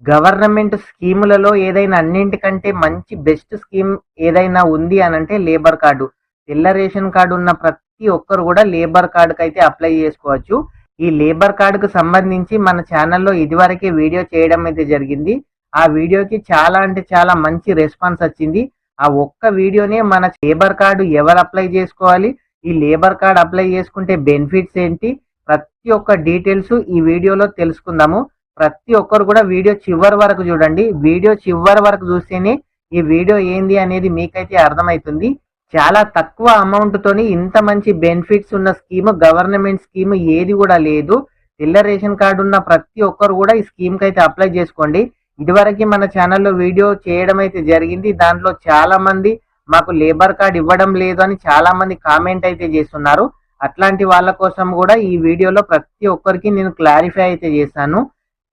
Government స్కీములలో ఏదైనా అన్నింటికంటే మంచి బెస్ట్ స్కీమ్ ఏదైనా ఉంది అనంటే లేబర్ కార్డు. తెల్ల రేషన్ కార్డు ఉన్న ప్రతి ఒక్కరు కూడా లేబర్ కార్డుకైతే అప్లై చేసుకోవచ్చు. ఈ లేబర్ కార్డుకు సంబంధించి మన ఛానల్లో ఇదివరకే వీడియో చేయడం అయితే జరిగింది. ఆ వీడియోకి చాలా అంటే చాలా మంచి రెస్పాన్స్ వచ్చింది. ఆ ఒక్క వీడియోనే మన లేబర్ కార్డు ఎవరు అప్లై చేసుకోవాలి, ఈ లేబర్ కార్డు అప్లై చేసుకుంటే బెనిఫిట్స్ ఏంటి, ప్రతి ఒక్క డీటెయిల్స్ ఈ వీడియోలో తెలుసుకుందాము. ప్రతి ఒక్కరు కూడా వీడియో చివరి వరకు చూడండి. వీడియో చివరి వరకు చూస్తేనే ఈ వీడియో ఏంది అనేది మీకైతే అర్థమవుతుంది. చాలా తక్కువ అమౌంట్ తోని ఇంత మంచి బెనిఫిట్స్ ఉన్న స్కీమ్, గవర్నమెంట్ స్కీమ్ ఏది కూడా లేదు. తెల్ల రేషన్ కార్డు ఉన్న ప్రతి ఒక్కరు కూడా ఈ స్కీమ్ కి అయితే అప్లై చేసుకోండి. ఇదివరకు మన ఛానల్లో వీడియో చేయడం అయితే జరిగింది. దాంట్లో చాలా మంది మాకు లేబర్ కార్డు ఇవ్వడం లేదు అని చాలా మంది కామెంట్ అయితే చేస్తున్నారు. అట్లాంటి వాళ్ళ కోసం కూడా ఈ వీడియోలో ప్రతి ఒక్కరికి నేను క్లారిఫై అయితే చేశాను.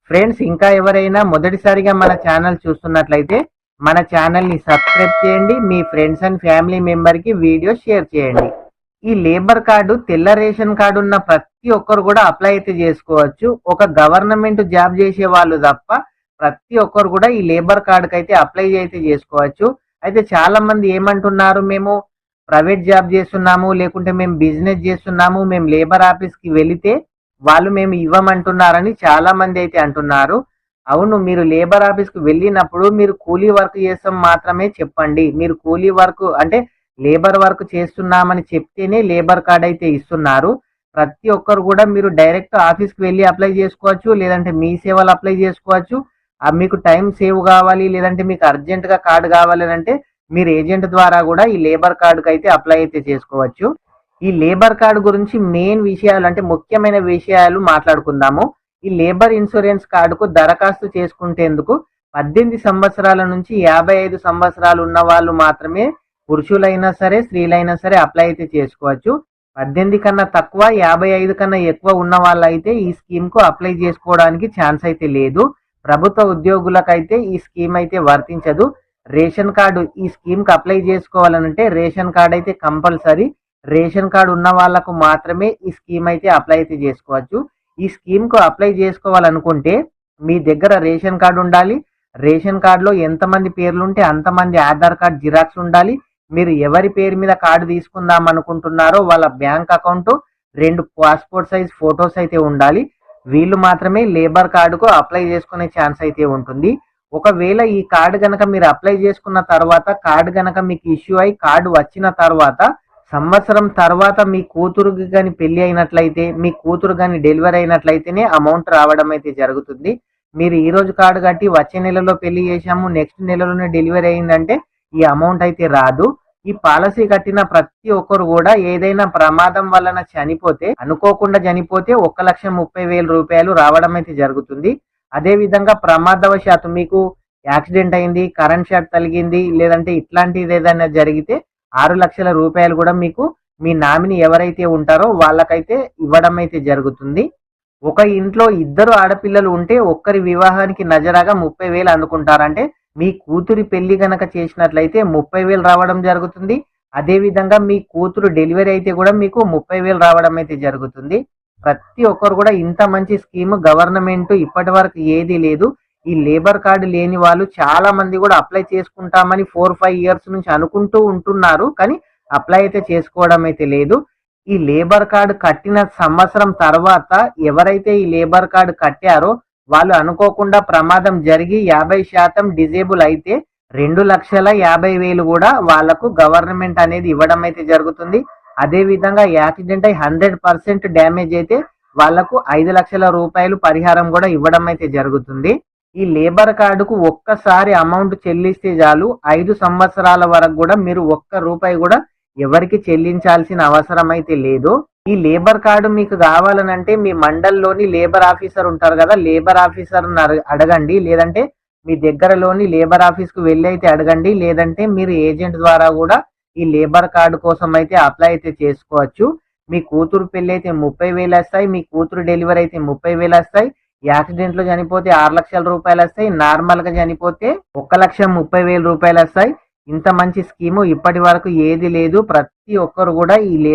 ఫ్రెండ్స్, ఇంకా ఎవరైనా మొదటిసారిగా మన ఛానల్ చూస్తున్నట్లయితే మన ఛానల్ని సబ్స్క్రైబ్ చేయండి. మీ ఫ్రెండ్స్ అండ్ ఫ్యామిలీ మెంబర్కి వీడియో షేర్ చేయండి. ఈ లేబర్ కార్డు తెల్ల రేషన్ కార్డు ఉన్న ప్రతి ఒక్కరు కూడా అప్లై అయితే చేసుకోవచ్చు. ఒక గవర్నమెంట్ జాబ్ చేసే వాళ్ళు తప్ప ప్రతి ఒక్కరు కూడా ఈ లేబర్ కార్డుకి అయితే అప్లై అయితే చేసుకోవచ్చు. అయితే చాలా మంది ఏమంటున్నారు, మేము ప్రైవేట్ జాబ్ చేస్తున్నాము, లేకుంటే మేము బిజినెస్ చేస్తున్నాము, మేము లేబర్ ఆఫీస్కి వెళితే వాళ్ళు మేము ఇవ్వమంటున్నారని చాలా మంది అయితే అంటున్నారు. అవును, మీరు లేబర్ ఆఫీస్కి వెళ్ళినప్పుడు మీరు కూలీ వర్క్ చేస్తాం మాత్రమే చెప్పండి. మీరు కూలీ వర్క్ అంటే లేబర్ వర్క్ చేస్తున్నామని చెప్తేనే లేబర్ కార్డ్ అయితే ఇస్తున్నారు. ప్రతి ఒక్కరు కూడా మీరు డైరెక్ట్ ఆఫీస్కి వెళ్ళి అప్లై చేసుకోవచ్చు, లేదంటే మీ సేవలు అప్లై చేసుకోవచ్చు. మీకు టైం సేవ్ కావాలి, లేదంటే మీకు అర్జెంటుగా కార్డు కావాలి అంటే మీరు ఏజెంట్ ద్వారా కూడా ఈ లేబర్ కార్డుకి అయితే అప్లై అయితే చేసుకోవచ్చు. ఈ లేబర్ కార్డు గురించి మెయిన్ విషయాలు అంటే ముఖ్యమైన విషయాలు మాట్లాడుకుందాము. ఈ లేబర్ ఇన్సూరెన్స్ కార్డుకు దరఖాస్తు చేసుకుంటేందుకు 18 సంవత్సరాల నుంచి 55 సంవత్సరాలు ఉన్న వాళ్ళు మాత్రమే, పురుషులైనా సరే స్త్రీలైనా సరే అప్లై అయితే చేసుకోవచ్చు. 18 కన్నా తక్కువ, 55 కన్నా ఎక్కువ ఉన్న వాళ్ళైతే ఈ స్కీమ్కు అప్లై చేసుకోవడానికి ఛాన్స్ అయితే లేదు. ప్రభుత్వ ఉద్యోగులకైతే ఈ స్కీమ్ అయితే వర్తించదు. రేషన్ కార్డు ఈ స్కీమ్కి అప్లై చేసుకోవాలంటే రేషన్ కార్డు అయితే కంపల్సరీ. రేషన్ కార్డు ఉన్న వాళ్ళకు మాత్రమే ఈ స్కీమ్ అయితే అప్లై అయితే చేసుకోవచ్చు. ఈ స్కీమ్కు అప్లై చేసుకోవాలనుకుంటే మీ దగ్గర రేషన్ కార్డు ఉండాలి. రేషన్ కార్డులో ఎంతమంది పేర్లు ఉంటే అంతమంది ఆధార్ కార్డు జిరాక్స్ ఉండాలి. మీరు ఎవరి పేరు మీద కార్డు తీసుకుందాం అనుకుంటున్నారో వాళ్ళ bank account, 2 passport size photos అయితే ఉండాలి. వీళ్ళు మాత్రమే లేబర్ కార్డుకు అప్లై చేసుకునే ఛాన్స్ అయితే ఉంటుంది. ఒకవేళ ఈ కార్డు కనుక మీరు అప్లై చేసుకున్న తర్వాత, కార్డు కనుక మీకు ఇష్యూ అయి కార్డు వచ్చిన తర్వాత సంవత్సరం తర్వాత మీ కూతురుకి కానీ పెళ్లి అయినట్లయితే, మీ కూతురు కానీ డెలివరీ అయినట్లయితేనే అమౌంట్ రావడం అయితే జరుగుతుంది. మీరు ఈ రోజు కార్డు కట్టి వచ్చే నెలలో పెళ్లి చేశాము, నెక్స్ట్ నెలలోనే డెలివరీ అయిందంటే ఈ అమౌంట్ అయితే రాదు. ఈ పాలసీ కట్టిన ప్రతి ఒక్కరు కూడా ఏదైనా ప్రమాదం వలన చనిపోతే, అనుకోకుండా చనిపోతే 1,30,000 రూపాయలు రావడం అయితే జరుగుతుంది. అదే విధంగా ప్రమాదవశాత్తు మీకు యాక్సిడెంట్ అయింది, కరెంట్ షాక్ తగిలింది, లేదంటే ఇట్లాంటిది ఏదైనా జరిగితే 6 లక్షల రూపాయలు కూడా మీకు మీ నామిని ఎవరైతే ఉంటారో వాళ్ళకైతే ఇవ్వడం అయితే జరుగుతుంది. ఒక ఇంట్లో 2 ఆడపిల్లలు ఉంటే ఒక్కరి వివాహానికి నజరాగా 30,000 అందుకుంటారంటే మీ కూతురి పెళ్లి గనక చేసినట్లయితే 30,000 రావడం జరుగుతుంది. అదే విధంగా మీ కూతురు డెలివరీ అయితే కూడా మీకు 30,000 రావడం అయితే జరుగుతుంది. ప్రతి ఒక్కరు కూడా ఇంత మంచి స్కీమ్ గవర్నమెంట్ ఇప్పటి వరకు ఏది లేదు. ఈ లేబర్ కార్డు లేని వాళ్ళు చాలా మంది కూడా అప్లై చేసుకుంటామని 4-5 ఇయర్స్ నుంచి అనుకుంటూ ఉంటున్నారు, కానీ అప్లై అయితే చేసుకోవడం అయితే లేదు. ఈ లేబర్ కార్డు కట్టిన సంవత్సరం తర్వాత ఎవరైతే ఈ లేబర్ కార్డు కట్టారో వాళ్ళు అనుకోకుండా ప్రమాదం జరిగి 50% డిజేబుల్ అయితే 2,50,000 కూడా వాళ్లకు గవర్నమెంట్ అనేది ఇవ్వడం అయితే జరుగుతుంది. అదే విధంగా యాక్సిడెంట్ అయి 100% డ్యామేజ్ అయితే వాళ్లకు 5 లక్షల రూపాయలు పరిహారం కూడా ఇవ్వడం అయితే జరుగుతుంది. ఈ లేబర్ కార్డుకు ఒక్కసారి అమౌంట్ చెల్లిస్తే చాలు, 5 సంవత్సరాల వరకు కూడా మీరు ఒక్క రూపాయి కూడా ఎవరికి చెల్లించాల్సిన అవసరం అయితే లేదు. ఈ లేబర్ కార్డు మీకు కావాలనంటే మీ మండల్లోని లేబర్ ఆఫీసర్ ఉంటారు కదా, లేబర్ ఆఫీసర్ అడగండి, లేదంటే మీ దగ్గరలోని లేబర్ ఆఫీస్కు వెళ్ళి అయితే అడగండి, లేదంటే మీరు ఏజెంట్ ద్వారా కూడా ఈ లేబర్ కార్డు కోసం అయితే అప్లై అయితే చేసుకోవచ్చు. మీ కూతురు పెళ్లి అయితే 30,000 వస్తాయి, మీ కూతురు డెలివరీ అయితే 30,000 వస్తాయి. యాక్సిడెంట్ లో చనిపోతే 6 లక్షల రూపాయలు వస్తాయి, నార్మల్ గా చనిపోతే 1,30,000 రూపాయలు వస్తాయి. ఇంత మంచి స్కీము ఇప్పటి వరకు ఏది లేదు. ప్రతి ఒక్కరు కూడా ఈ లేబర్